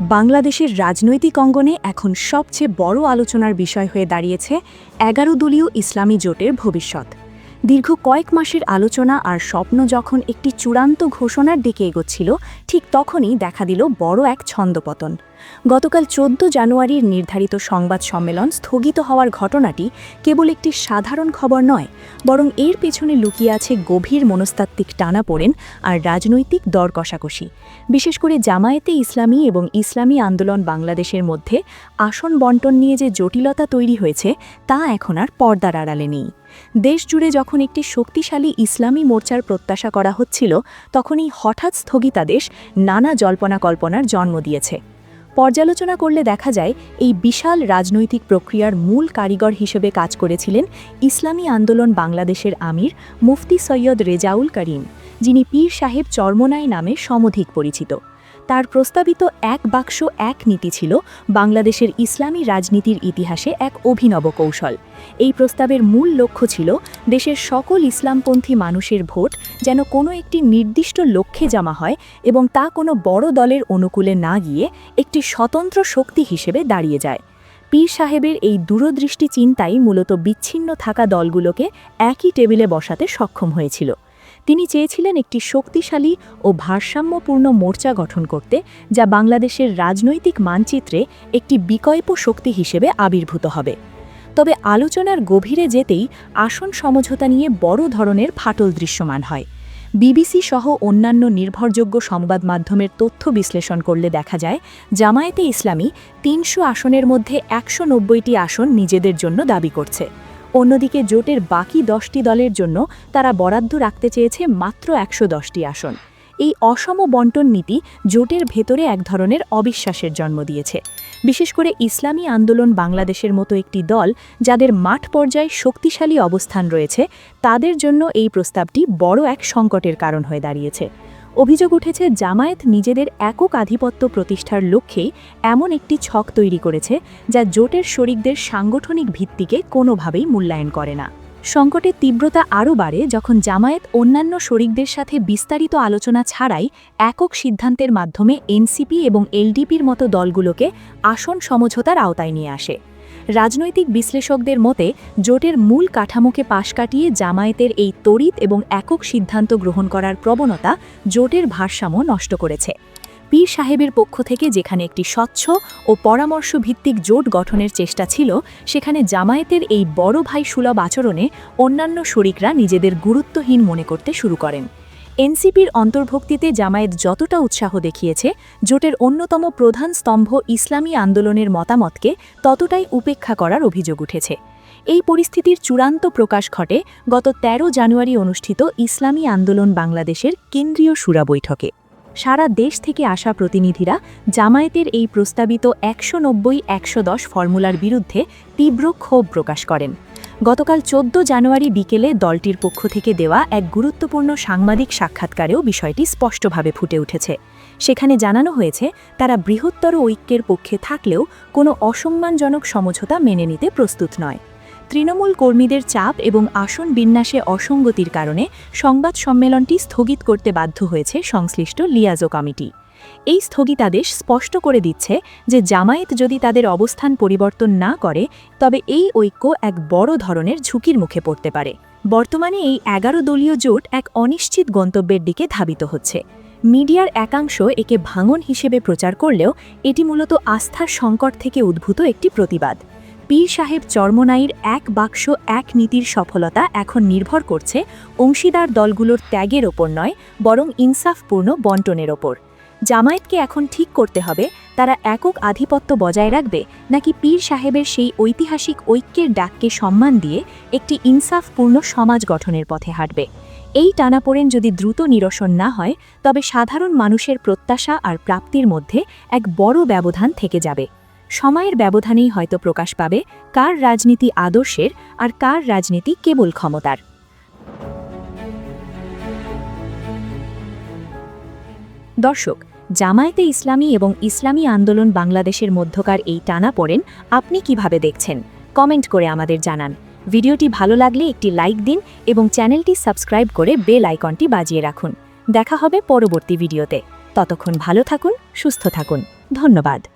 বাংলাদেশের রাজনৈতিক অঙ্গনে এখন সবচেয়ে বড় আলোচনার বিষয় হয়ে দাঁড়িয়েছে ১১ দলীয় ইসলামী জোটের ভবিষ্যৎ। দীর্ঘ কয়েক মাসের আলোচনা আর স্বপ্ন যখন একটি চূড়ান্ত ঘোষণার দিকে এগোচ্ছিল, ঠিক তখনই দেখা দিল বড় এক ছন্দপতন। গতকাল ১৪ জানুয়ারির নির্ধারিত সংবাদ সম্মেলন স্থগিত হওয়ার ঘটনাটি কেবল একটি সাধারণ খবর নয়, বরং এর পেছনে লুকিয়ে আছে গভীর মনস্তাত্ত্বিক টানাপোড়েন আর রাজনৈতিক দর কষাকষি। বিশেষ করে জামায়াতে ইসলামী এবং ইসলামী আন্দোলন বাংলাদেশের মধ্যে আসন বণ্টন নিয়ে যে জটিলতা তৈরি হয়েছে, তা এখন আর পর্দার আড়ালে নেই। দেশ জুড়ে যখন একটি শক্তিশালী ইসলামী মোর্চার প্রত্যাশা করা হচ্ছিল, তখনই হঠাৎ স্থগিতাদেশ নানা জল্পনা কল্পনার জন্ম দিয়েছে। পর্যালোচনা করলে দেখা যায়, এই বিশাল রাজনৈতিক প্রক্রিয়ার মূল কারিগর হিসেবে কাজ করেছিলেন ইসলামী আন্দোলন বাংলাদেশের আমির মুফতি সৈয়দ রেজাউল করিম, যিনি পীর সাহেব চরমোনাই নামে সমধিক পরিচিত। তার প্রস্তাবিত এক বাক্স এক নীতি ছিল বাংলাদেশের ইসলামী রাজনীতির ইতিহাসে এক অভিনব কৌশল। এই প্রস্তাবের মূল লক্ষ্য ছিল দেশের সকল ইসলামপন্থী মানুষের ভোট যেন কোনো একটি নির্দিষ্ট লক্ষ্যে জমা হয় এবং তা কোনো বড় দলের অনুকূলে না গিয়ে একটি স্বতন্ত্র শক্তি হিসেবে দাঁড়িয়ে যায়। পীর সাহেবের এই দূরদৃষ্টি চিন্তাই মূলত বিচ্ছিন্ন থাকা দলগুলোকে একই টেবিলে বসাতে সক্ষম হয়েছিল। তিনি চেয়েছিলেন একটি শক্তিশালী ও ভারসাম্যপূর্ণ মোর্চা গঠন করতে, যা বাংলাদেশের রাজনৈতিক মানচিত্রে একটি বিকল্প শক্তি হিসেবে আবির্ভূত হবে। তবে আলোচনার গভীরে যেতেই আসন সমঝোতা নিয়ে বড় ধরনের ফাটল দৃশ্যমান হয়। বিবিসি সহ অন্যান্য নির্ভরযোগ্য সংবাদ মাধ্যমের তথ্য বিশ্লেষণ করলে দেখা যায়, জামায়াতে ইসলামী ৩০০ আসনের মধ্যে ১৯০টি আসন নিজেদের জন্য দাবি করছে। অন্যদিকে জোটের বাকি ১০টি দলের জন্য তারা বরাদ্দ রাখতে চেয়েছে মাত্র ১১০টি আসন। এই অসম বণ্টন নীতি জোটের ভেতরে এক ধরনের অবিশ্বাসের জন্ম দিয়েছে। বিশেষ করে ইসলামী আন্দোলন বাংলাদেশের মতো একটি দল, যাদের মাঠ পর্যায়ে শক্তিশালী অবস্থান রয়েছে, তাদের জন্য এই প্রস্তাবটি বড় এক সংকটের কারণ হয়ে দাঁড়িয়েছে। অভিযোগ উঠেছে, জামায়াত নিজেদের একক আধিপত্য প্রতিষ্ঠার লক্ষ্যেই এমন একটি ছক তৈরি করেছে, যা জোটের শরিকদের সাংগঠনিক ভিত্তিকে কোনোভাবেই মূল্যায়ন করে না। সংকটের তীব্রতা আরও বাড়ে যখন জামায়াত অন্যান্য শরিকদের সাথে বিস্তারিত আলোচনা ছাড়াই একক সিদ্ধান্তের মাধ্যমে এনসিপি এবং এলডিপির মতো দলগুলোকে আসন সমঝোতার আওতায় নিয়ে আসে। রাজনৈতিক বিশ্লেষকদের মতে, জোটের মূল কাঠামোকে পাশ কাটিয়ে জামায়াতের এই তড়িৎ এবং একক সিদ্ধান্ত গ্রহণ করার প্রবণতা জোটের ভারসাম্য নষ্ট করেছে। পীর সাহেবের পক্ষ থেকে যেখানে একটি স্বচ্ছ ও পরামর্শভিত্তিক জোট গঠনের চেষ্টা ছিল, সেখানে জামায়াতের এই বড় ভাই সুলভ আচরণে অন্যান্য শরিকরা নিজেদের গুরুত্বহীন মনে করতে শুরু করেন। এনসিপির অন্তর্ভুক্তিতে জামায়াত যতটা উৎসাহ দেখিয়েছে, জোটের অন্যতম প্রধান স্তম্ভ ইসলামী আন্দোলনের মতামতকে ততটাই উপেক্ষা করার অভিযোগ উঠেছে। এই পরিস্থিতির চূড়ান্ত প্রকাশ ঘটে গত ১৩ জানুয়ারি অনুষ্ঠিত ইসলামী আন্দোলন বাংলাদেশের কেন্দ্রীয় শুরা বৈঠকে। সারা দেশ থেকে আসা প্রতিনিধিরা জামায়াতের এই প্রস্তাবিত ১৯০-১১০ ফর্মুলার বিরুদ্ধে তীব্র ক্ষোভ প্রকাশ করেন। গতকাল ১৪ জানুয়ারি বিকেলে দলটির পক্ষ থেকে দেওয়া এক গুরুত্বপূর্ণ সাংবাদিক সাক্ষাৎকারেও বিষয়টি স্পষ্টভাবে ফুটে উঠেছে। সেখানে জানানো হয়েছে, তারা বৃহত্তর ঐক্যের পক্ষে থাকলেও কোনো অসম্মানজনক সমঝোতা মেনে নিতে প্রস্তুত নয়। তৃণমূল কর্মীদের চাপ এবং আসন বিন্যাসে অসঙ্গতির কারণে সংবাদ সম্মেলনটি স্থগিত করতে বাধ্য হয়েছে সংশ্লিষ্ট লিয়াজো কমিটি। এই স্থগিতাদেশ স্পষ্ট করে দিচ্ছে যে জামায়াত যদি তাদের অবস্থান পরিবর্তন না করে, তবে এই ঐক্য এক বড় ধরনের ঝুঁকির মুখে পড়তে পারে। বর্তমানে এই ১১ দলীয় জোট এক অনিশ্চিত গন্তব্যের দিকে ধাবিত হচ্ছে। মিডিয়ার একাংশ একে ভাঙন হিসেবে প্রচার করলেও এটি মূলত আস্থার সংকট থেকে উদ্ভূত একটি প্রতিবাদ। পীর সাহেব চরমোনাইর এক বাক্স এক নীতির সফলতা এখন নির্ভর করছে অংশীদার দলগুলোর ত্যাগের ওপর নয়, বরং ইনসাফপূর্ণ বণ্টনের ওপর। জামায়াতকে এখন ঠিক করতে হবে, তারা একক আধিপত্য বজায় রাখবে নাকি পীর সাহেবের সেই ঐতিহাসিক ঐক্যের ডাককে সম্মান দিয়ে একটি ইনসাফপূর্ণ সমাজ গঠনের পথে হাঁটবে। এই টানাপোড়েন যদি দ্রুত নিরসন না হয়, তবে সাধারণ মানুষের প্রত্যাশা আর প্রাপ্তির মধ্যে এক বড় ব্যবধান থেকে যাবে। সময়ের ব্যবধানেই হয়তো প্রকাশ পাবে কার রাজনীতি আদর্শের আর কার রাজনীতি কেবল ক্ষমতার। দর্শক, জামায়াতে ইসলামী এবং ইসলামী আন্দোলন বাংলাদেশের মধ্যকার এই টানাপোড়েন আপনি কিভাবে দেখছেন? কমেন্ট করে আমাদের জানান। ভিডিওটি ভালো লাগলে একটি লাইক দিন এবং চ্যানেলটি সাবস্ক্রাইব করে বেল আইকনটি বাজিয়ে রাখুন। দেখা হবে পরবর্তী ভিডিওতে। ততক্ষণ ভালো থাকুন, সুস্থ থাকুন। ধন্যবাদ।